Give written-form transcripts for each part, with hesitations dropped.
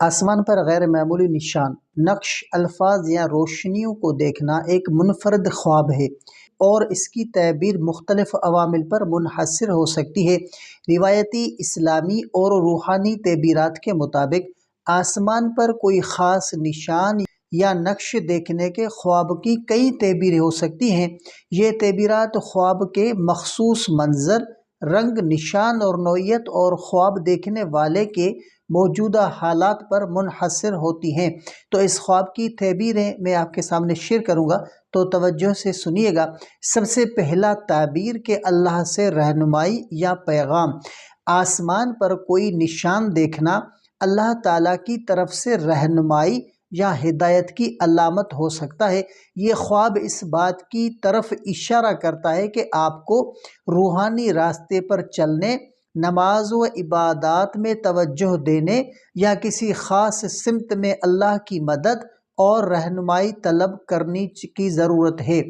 آسمان پر غیر معمولی نشان، نقش، الفاظ یا روشنیوں کو دیکھنا ایک منفرد خواب ہے اور اس کی تعبیر مختلف عوامل پر منحصر ہو سکتی ہے۔ روایتی اسلامی اور روحانی تعبیرات کے مطابق آسمان پر کوئی خاص نشان یا نقش دیکھنے کے خواب کی کئی تعبیریں ہو سکتی ہیں۔ یہ تعبیرات خواب کے مخصوص منظر، رنگ، نشان اور نوعیت اور خواب دیکھنے والے کے موجودہ حالات پر منحصر ہوتی ہیں۔ تو اس خواب کی تعبیریں میں آپ کے سامنے شیئر کروں گا، تو توجہ سے سنیے گا۔ سب سے پہلا تعبیر کہ اللہ سے رہنمائی یا پیغام۔ آسمان پر کوئی نشان دیکھنا اللہ تعالیٰ کی طرف سے رہنمائی یا ہدایت کی علامت ہو سکتا ہے۔ یہ خواب اس بات کی طرف اشارہ کرتا ہے کہ آپ کو روحانی راستے پر چلنے، نماز و عبادات میں توجہ دینے یا کسی خاص سمت میں اللہ کی مدد اور رہنمائی طلب کرنے کی ضرورت ہے۔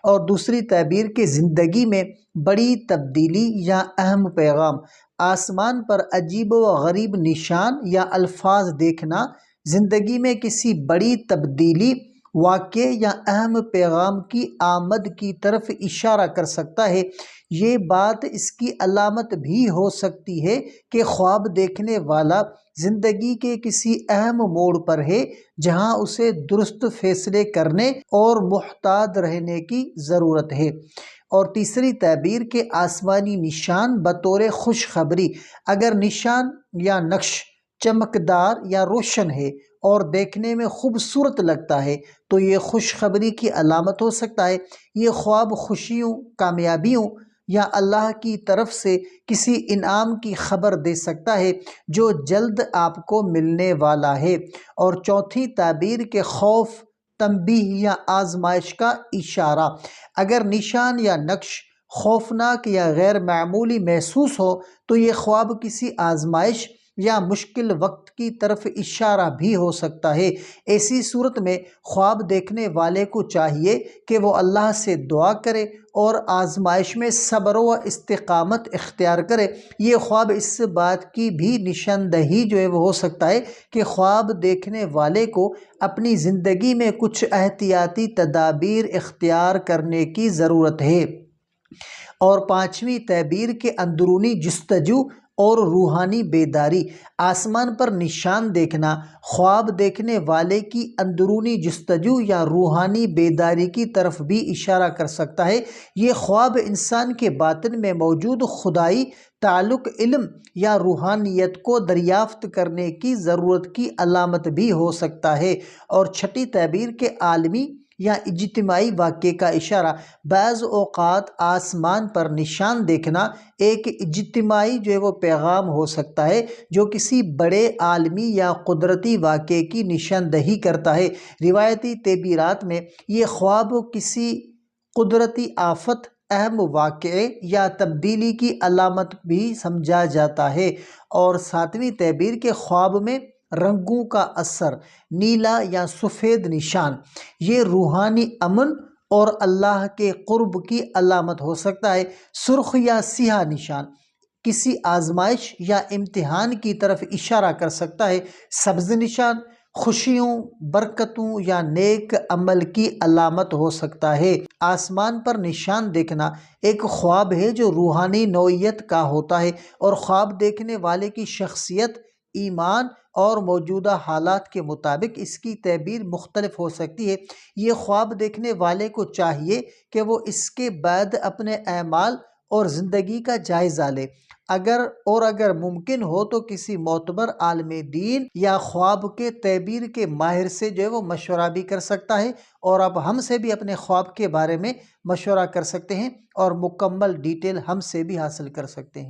اور دوسری تعبیر کہ زندگی میں بڑی تبدیلی یا اہم پیغام۔ آسمان پر عجیب و غریب نشان یا الفاظ دیکھنا زندگی میں کسی بڑی تبدیلی، واقعے یا اہم پیغام کی آمد کی طرف اشارہ کر سکتا ہے۔ یہ بات اس کی علامت بھی ہو سکتی ہے کہ خواب دیکھنے والا زندگی کے کسی اہم موڑ پر ہے جہاں اسے درست فیصلے کرنے اور محتاط رہنے کی ضرورت ہے۔ اور تیسری تعبیر کہ آسمانی نشان بطور خوشخبری۔ اگر نشان یا نقش چمکدار یا روشن ہے اور دیکھنے میں خوبصورت لگتا ہے تو یہ خوشخبری کی علامت ہو سکتا ہے۔ یہ خواب خوشیوں، کامیابیوں یا اللہ کی طرف سے کسی انعام کی خبر دے سکتا ہے جو جلد آپ کو ملنے والا ہے۔ اور چوتھی تعبیر کہ خوف، تنبیہ یا آزمائش کا اشارہ۔ اگر نشان یا نقش خوفناک یا غیر معمولی محسوس ہو تو یہ خواب کسی آزمائش یا مشکل وقت کی طرف اشارہ بھی ہو سکتا ہے۔ ایسی صورت میں خواب دیکھنے والے کو چاہیے کہ وہ اللہ سے دعا کرے اور آزمائش میں صبر و استقامت اختیار کرے۔ یہ خواب اس بات کی بھی نشاندہی وہ ہو سکتا ہے کہ خواب دیکھنے والے کو اپنی زندگی میں کچھ احتیاطی تدابیر اختیار کرنے کی ضرورت ہے۔ اور پانچویں تعبیر کہ اندرونی جستجو اور روحانی بیداری۔ آسمان پر نشان دیکھنا خواب دیکھنے والے کی اندرونی جستجو یا روحانی بیداری کی طرف بھی اشارہ کر سکتا ہے۔ یہ خواب انسان کے باطن میں موجود خدائی تعلق، علم یا روحانیت کو دریافت کرنے کی ضرورت کی علامت بھی ہو سکتا ہے۔ اور چھٹی تعبیر کہ عالمی یا اجتماعی واقعے کا اشارہ۔ بعض اوقات آسمان پر نشان دیکھنا ایک اجتماعی وہ پیغام ہو سکتا ہے جو کسی بڑے عالمی یا قدرتی واقعے کی نشاندہی کرتا ہے۔ روایتی تعبیرات میں یہ خواب کسی قدرتی آفت، اہم واقعے یا تبدیلی کی علامت بھی سمجھا جاتا ہے۔ اور ساتویں تعبیر کہ خواب میں رنگوں کا اثر۔ نیلا یا سفید نشان یہ روحانی امن اور اللہ کے قرب کی علامت ہو سکتا ہے۔ سرخ یا سیاہ نشان کسی آزمائش یا امتحان کی طرف اشارہ کر سکتا ہے۔ سبز نشان خوشیوں، برکتوں یا نیک عمل کی علامت ہو سکتا ہے۔ آسمان پر نشان دیکھنا ایک خواب ہے جو روحانی نوعیت کا ہوتا ہے اور خواب دیکھنے والے کی شخصیت، ایمان اور موجودہ حالات کے مطابق اس کی تعبیر مختلف ہو سکتی ہے۔ یہ خواب دیکھنے والے کو چاہیے کہ وہ اس کے بعد اپنے اعمال اور زندگی کا جائزہ لے۔ اگر ممکن ہو تو کسی معتبر عالم دین یا خواب کے تعبیر کے ماہر سے وہ مشورہ بھی کر سکتا ہے، اور آپ ہم سے بھی اپنے خواب کے بارے میں مشورہ کر سکتے ہیں اور مکمل ڈیٹیل ہم سے بھی حاصل کر سکتے ہیں۔